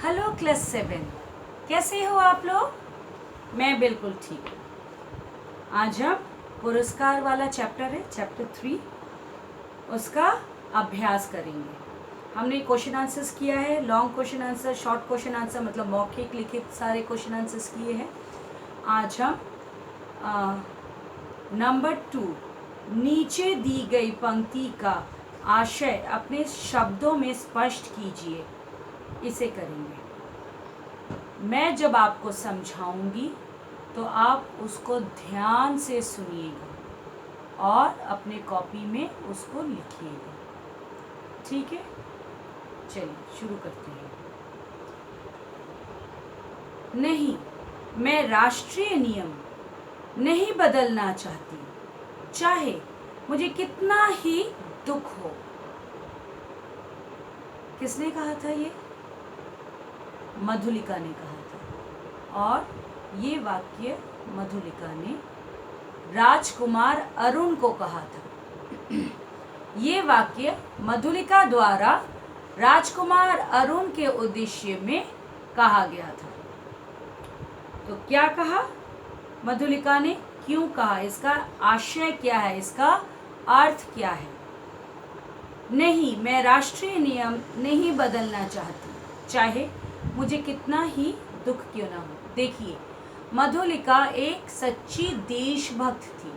Hello class 7, कैसे हो आप लोग। मैं बिल्कुल ठीक हूँ। आज हम पुरस्कार वाला चैप्टर है, चैप्टर 3, उसका अभ्यास करेंगे। हमने क्वेश्चन आंसर्स किया है, long question answer, short question answer, मतलब मौखिक लिखित सारे क्वेश्चन आंसर्स किए हैं। आज हम नंबर 2, नीचे दी गई पंक्ति का आशय अपने शब्दों में स्पष्ट कीजिए, इसे करेंगे। मैं जब आपको समझाऊंगी तो आप उसको ध्यान से सुनिएगा और अपने कॉपी में उसको लिखिएगा, ठीक है। चलिए शुरू करते हैं। नहीं, मैं राष्ट्रीय नियम नहीं बदलना चाहती, चाहे मुझे कितना ही दुख हो। किसने कहा था ये? मधुलिका ने कहा था। और ये वाक्य मधुलिका ने राजकुमार अरुण को कहा था। ये वाक्य मधुलिका द्वारा राजकुमार अरुण के उद्देश्य में कहा गया था। तो क्या कहा मधुलिका ने, क्यों कहा, इसका आशय क्या है, इसका अर्थ क्या है? नहीं, मैं राष्ट्रीय नियम नहीं बदलना चाहती, चाहे मुझे कितना ही दुख क्यों ना हो। देखिए, मधुलिका एक सच्ची देशभक्त थी।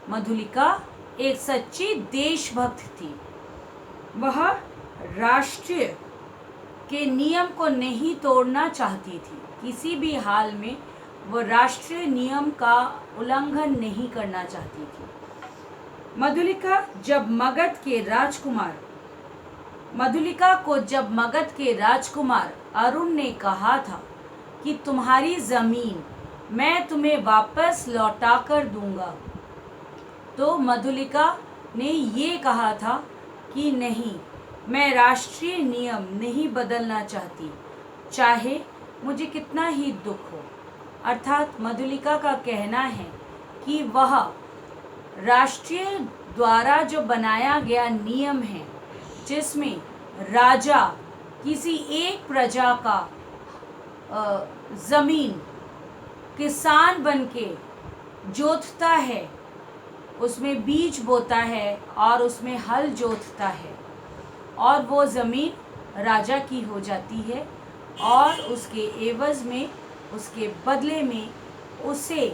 मधुलिका एक सच्ची देशभक्त थी। वह राष्ट्रीय के नियम को नहीं तोड़ना चाहती थी। किसी भी हाल में वह राष्ट्रीय नियम का उल्लंघन नहीं करना चाहती थी। मधुलिका को जब मगध के राजकुमार अरुण ने कहा था कि तुम्हारी जमीन मैं तुम्हें वापस लौटा कर दूंगा, तो मधुलिका ने ये कहा था कि नहीं, मैं राष्ट्रीय नियम नहीं बदलना चाहती, चाहे मुझे कितना ही दुख हो। अर्थात मधुलिका का कहना है कि वह राष्ट्रीय द्वारा जो बनाया गया नियम है, जिसमें राजा किसी एक प्रजा का जमीन किसान बनके जोतता है, उसमें बीज बोता है और उसमें हल जोतता है, और वो ज़मीन राजा की हो जाती है, और उसके एवज में, उसके बदले में उसे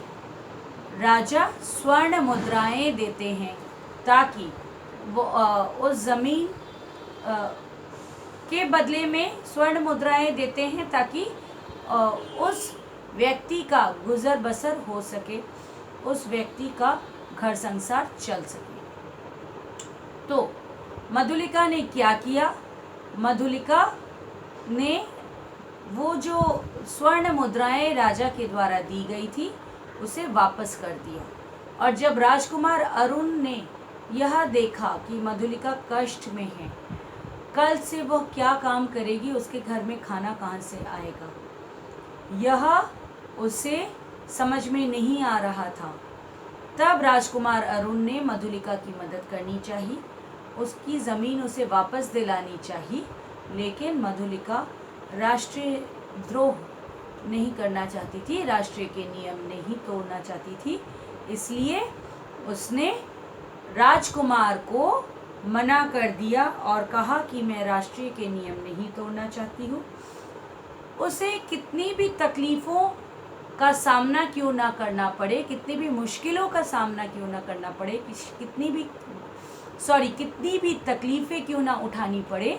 राजा स्वर्ण मुद्राएं देते हैं, ताकि वो उस ज़मीन के बदले में स्वर्ण मुद्राएं देते हैं ताकि उस व्यक्ति का गुजर बसर हो सके, उस व्यक्ति का घर संसार चल सके। तो मधुलिका ने क्या किया? मधुलिका ने वो जो स्वर्ण मुद्राएं राजा के द्वारा दी गई थी उसे वापस कर दिया। और जब राजकुमार अरुण ने यह देखा कि मधुलिका कष्ट में है, कल से वह क्या काम करेगी, उसके घर में खाना कहाँ से आएगा, यह उसे समझ में नहीं आ रहा था। तब राजकुमार अरुण ने मधुलिका की मदद करनी चाहिए, उसकी ज़मीन उसे वापस दिलानी चाहिए, लेकिन मधुलिका राष्ट्रीय द्रोह नहीं करना चाहती थी, राष्ट्रीय के नियम नहीं तोड़ना चाहती थी। इसलिए उसने राजकुमार को मना कर दिया और कहा कि मैं राष्ट्रीय के नियम नहीं तोड़ना चाहती हूँ। उसे कितनी भी तकलीफ़ों का सामना क्यों ना करना पड़े, कितनी भी मुश्किलों का सामना क्यों ना करना पड़े, कितनी भी तकलीफ़ें क्यों ना उठानी पड़े,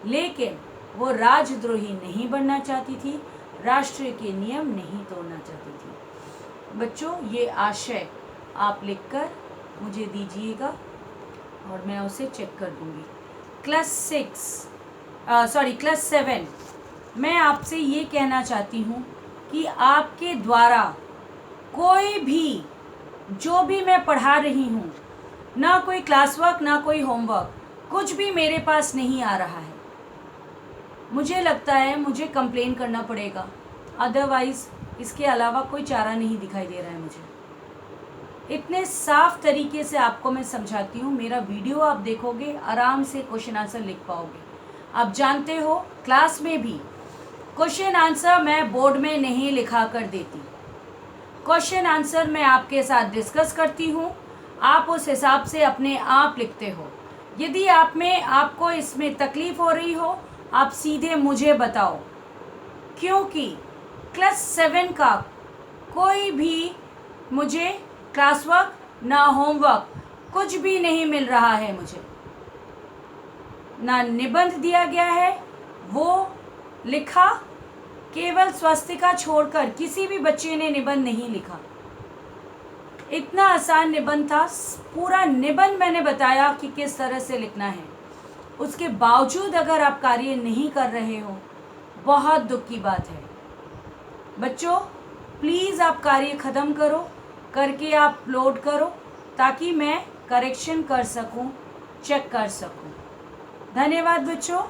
लेकिन वो राजद्रोही नहीं बनना चाहती थी, राष्ट्रीय के नियम नहीं तोड़ना चाहती थी। बच्चों, ये आशय आप लिखकर मुझे दीजिएगा और मैं उसे चेक कर दूंगी। क्लास 7, मैं आपसे ये कहना चाहती हूँ कि आपके द्वारा कोई भी, जो भी मैं पढ़ा रही हूँ, ना कोई क्लास वर्क ना कोई होमवर्क, कुछ भी मेरे पास नहीं आ रहा है। मुझे लगता है मुझे कंप्लेन करना पड़ेगा, अदरवाइज़ इसके अलावा कोई चारा नहीं दिखाई दे रहा है मुझे। इतने साफ तरीके से आपको मैं समझाती हूँ, मेरा वीडियो आप देखोगे, आराम से क्वेश्चन आंसर लिख पाओगे। आप जानते हो क्लास में भी क्वेश्चन आंसर मैं बोर्ड में नहीं लिखा कर देती। क्वेश्चन आंसर मैं आपके साथ डिस्कस करती हूँ, आप उस हिसाब से अपने आप लिखते हो। यदि आपको इसमें तकलीफ़ हो रही हो, आप सीधे मुझे बताओ, क्योंकि क्लास 7 का कोई भी मुझे क्लास वर्क ना होमवर्क कुछ भी नहीं मिल रहा है। मुझे ना निबंध दिया गया है, वो लिखा केवल स्वस्तिका छोड़कर किसी भी बच्चे ने निबंध नहीं लिखा। इतना आसान निबंध था, पूरा निबंध मैंने बताया कि किस तरह से लिखना है। उसके बावजूद अगर आप कार्य नहीं कर रहे हो, बहुत दुख की बात है। बच्चों प्लीज़ आप कार्य ख़त्म करो, करके आप अपलोड करो, ताकि मैं करेक्शन कर सकूं, चेक कर सकूं। धन्यवाद बच्चों।